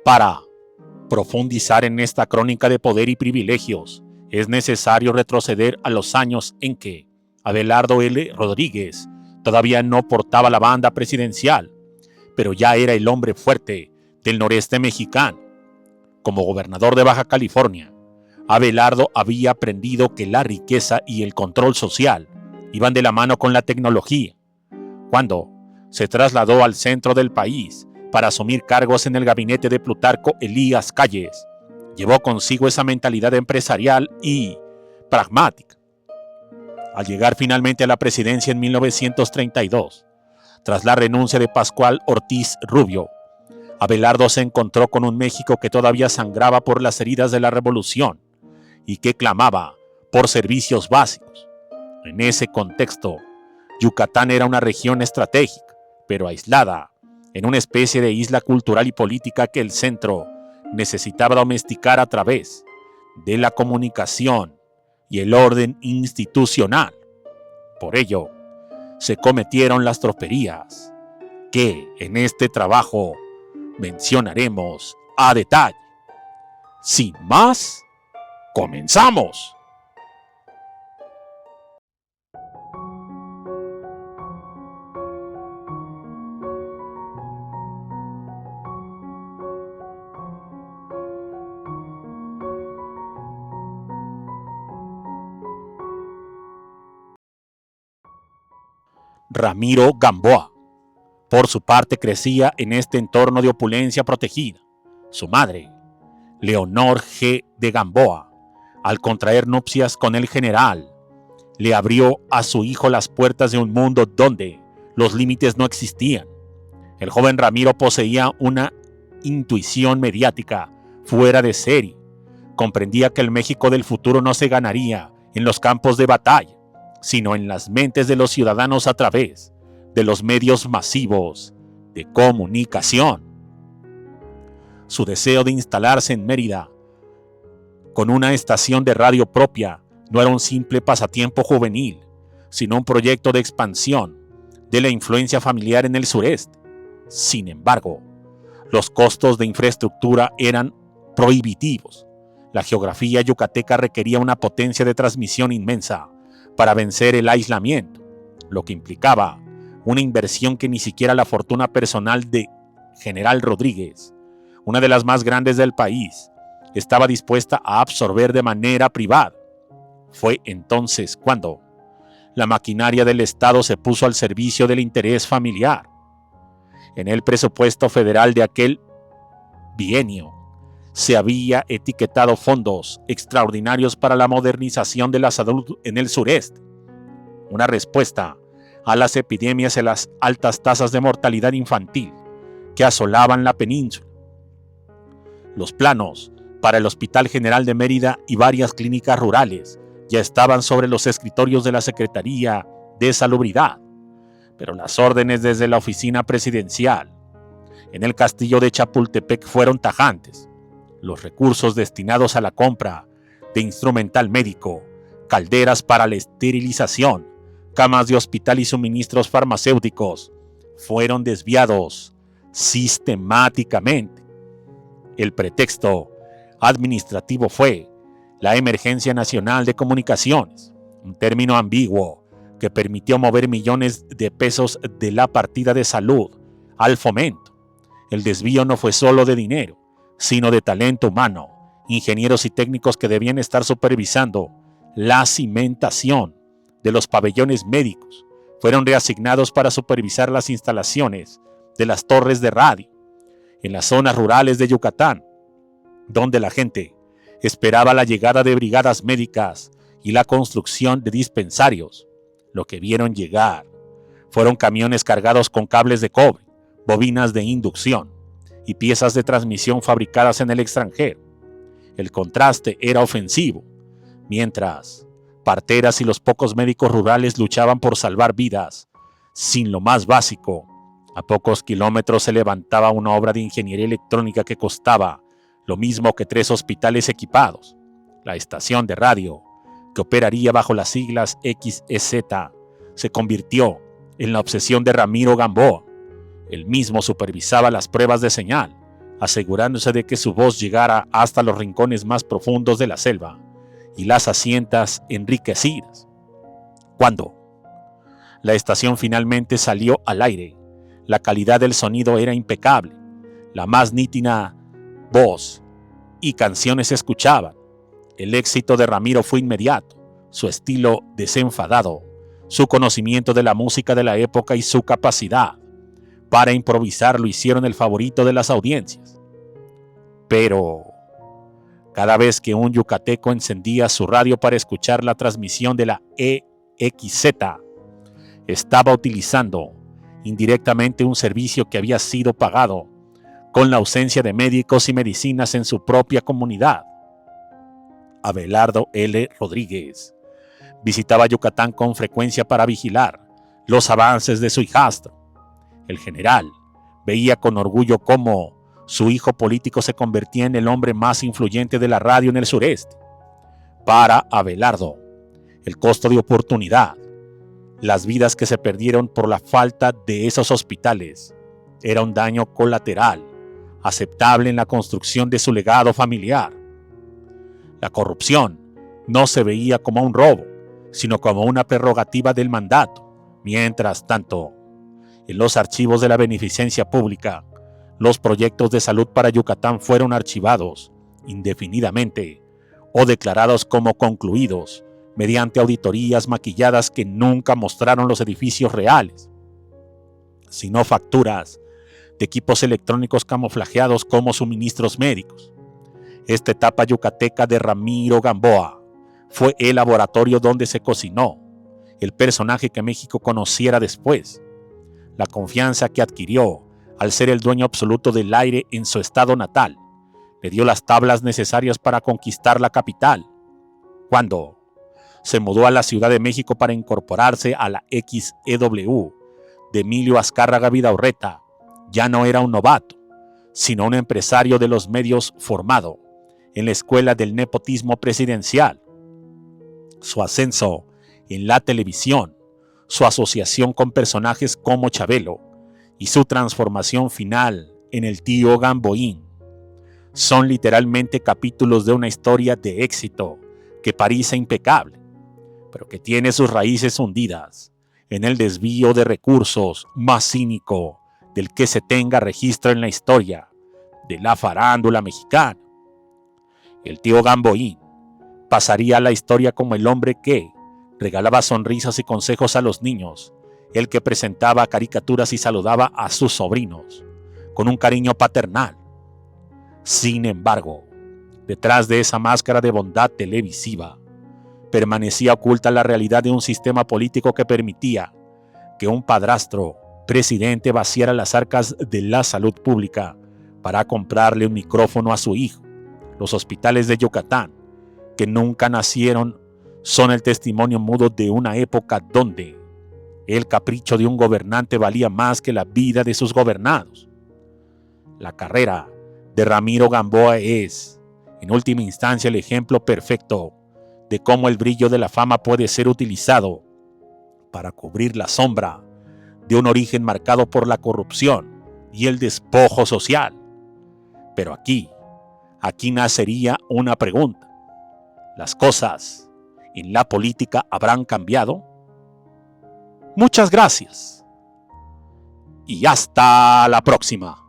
Para profundizar en esta crónica de poder y privilegios, es necesario retroceder a los años en que Abelardo L. Rodríguez todavía no portaba la banda presidencial, pero ya era el hombre fuerte del noreste mexicano. Como gobernador de Baja California, Abelardo había aprendido que la riqueza y el control social iban de la mano con la tecnología. Cuando se trasladó al centro del país para asumir cargos en el gabinete de Plutarco Elías Calles, llevó consigo esa mentalidad empresarial y pragmática. Al llegar finalmente a la presidencia en 1932, tras la renuncia de Pascual Ortiz Rubio, Abelardo se encontró con un México que todavía sangraba por las heridas de la revolución y que clamaba por servicios básicos. En ese contexto, Yucatán era una región estratégica, pero aislada, en una especie de isla cultural y política que el centro necesitaba domesticar a través de la comunicación y el orden institucional. Por ello, se cometieron las tropelías que en este trabajo mencionaremos a detalle. Sin más, ¡comenzamos! Ramiro Gamboa, por su parte, crecía en este entorno de opulencia protegida. Su madre, Leonor G. de Gamboa, al contraer nupcias con el general, le abrió a su hijo las puertas de un mundo donde los límites no existían. El joven Ramiro poseía una intuición mediática fuera de serie. Comprendía que el México del futuro no se ganaría en los campos de batalla, sino en las mentes de los ciudadanos a través de los medios masivos de comunicación. Su deseo de instalarse en Mérida con una estación de radio propia no era un simple pasatiempo juvenil, sino un proyecto de expansión de la influencia familiar en el sureste. Sin embargo, los costos de infraestructura eran prohibitivos. La geografía yucateca requería una potencia de transmisión inmensa para vencer el aislamiento, lo que implicaba una inversión que ni siquiera la fortuna personal de General Rodríguez, una de las más grandes del país, estaba dispuesta a absorber de manera privada. Fue entonces cuando la maquinaria del Estado se puso al servicio del interés familiar. En el presupuesto federal de aquel bienio se había etiquetado fondos extraordinarios para la modernización de la salud en el sureste, una respuesta a las epidemias y las altas tasas de mortalidad infantil que asolaban la península. Los planos para el Hospital General de Mérida y varias clínicas rurales ya estaban sobre los escritorios de la Secretaría de Salubridad, pero las órdenes desde la oficina presidencial en el castillo de Chapultepec fueron tajantes. Los recursos destinados a la compra de instrumental médico, calderas para la esterilización, camas de hospital y suministros farmacéuticos fueron desviados sistemáticamente. El pretexto administrativo fue la Emergencia Nacional de Comunicaciones, un término ambiguo que permitió mover millones de pesos de la partida de salud al fomento. El desvío no fue solo de dinero, sino de talento humano, ingenieros y técnicos que debían estar supervisando la cimentación de los pabellones médicos. Fueron reasignados para supervisar las instalaciones de las torres de radio en las zonas rurales de Yucatán, donde la gente esperaba la llegada de brigadas médicas y la construcción de dispensarios. Lo que vieron llegar fueron camiones cargados con cables de cobre, bobinas de inducción y piezas de transmisión fabricadas en el extranjero. El contraste era ofensivo. Mientras parteras y los pocos médicos rurales luchaban por salvar vidas, sin lo más básico, a pocos kilómetros se levantaba una obra de ingeniería electrónica que costaba lo mismo que 3 hospitales equipados. La estación de radio, que operaría bajo las siglas XEZ, se convirtió en la obsesión de Ramiro Gamboa. Él mismo supervisaba las pruebas de señal, asegurándose de que su voz llegara hasta los rincones más profundos de la selva y las haciendas enriquecidas. Cuando la estación finalmente salió al aire, la calidad del sonido era impecable, la más nítida voz y canciones se escuchaban. El éxito de Ramiro fue inmediato, su estilo desenfadado, su conocimiento de la música de la época y su capacidad para improvisar lo hicieron el favorito de las audiencias. Pero cada vez que un yucateco encendía su radio para escuchar la transmisión de la EXZ, estaba utilizando indirectamente un servicio que había sido pagado con la ausencia de médicos y medicinas en su propia comunidad. Abelardo L. Rodríguez visitaba Yucatán con frecuencia para vigilar los avances de su hijastro. El general veía con orgullo cómo su hijo político se convertía en el hombre más influyente de la radio en el sureste. Para Abelardo, el costo de oportunidad, las vidas que se perdieron por la falta de esos hospitales, era un daño colateral, aceptable en la construcción de su legado familiar. La corrupción no se veía como un robo, sino como una prerrogativa del mandato. Mientras tanto, en los archivos de la beneficencia pública, los proyectos de salud para Yucatán fueron archivados indefinidamente o declarados como concluidos mediante auditorías maquilladas que nunca mostraron los edificios reales, sino facturas de equipos electrónicos camuflajeados como suministros médicos. Esta etapa yucateca de Ramiro Gamboa fue el laboratorio donde se cocinó el personaje que México conociera después. La confianza que adquirió al ser el dueño absoluto del aire en su estado natal le dio las tablas necesarias para conquistar la capital. Cuando se mudó a la Ciudad de México para incorporarse a la XEW de Emilio Azcárraga Vidaurreta, ya no era un novato, sino un empresario de los medios formado en la escuela del nepotismo presidencial. Su ascenso en la televisión, su asociación con personajes como Chabelo y su transformación final en el tío Gamboín son literalmente capítulos de una historia de éxito que parece impecable, pero que tiene sus raíces hundidas en el desvío de recursos más cínico del que se tenga registro en la historia de la farándula mexicana. El tío Gamboín pasaría a la historia como el hombre que regalaba sonrisas y consejos a los niños, el que presentaba caricaturas y saludaba a sus sobrinos con un cariño paternal. Sin embargo, detrás de esa máscara de bondad televisiva, permanecía oculta la realidad de un sistema político que permitía que un padrastro presidente vaciara las arcas de la salud pública para comprarle un micrófono a su hijo. Los hospitales de Yucatán, que nunca nacieron, son el testimonio mudo de una época donde el capricho de un gobernante valía más que la vida de sus gobernados. La carrera de Ramiro Gamboa es, en última instancia, el ejemplo perfecto de cómo el brillo de la fama puede ser utilizado para cubrir la sombra de un origen marcado por la corrupción y el despojo social. Pero aquí nacería una pregunta. ¿Las cosas en la política habrán cambiado? Muchas gracias y hasta la próxima.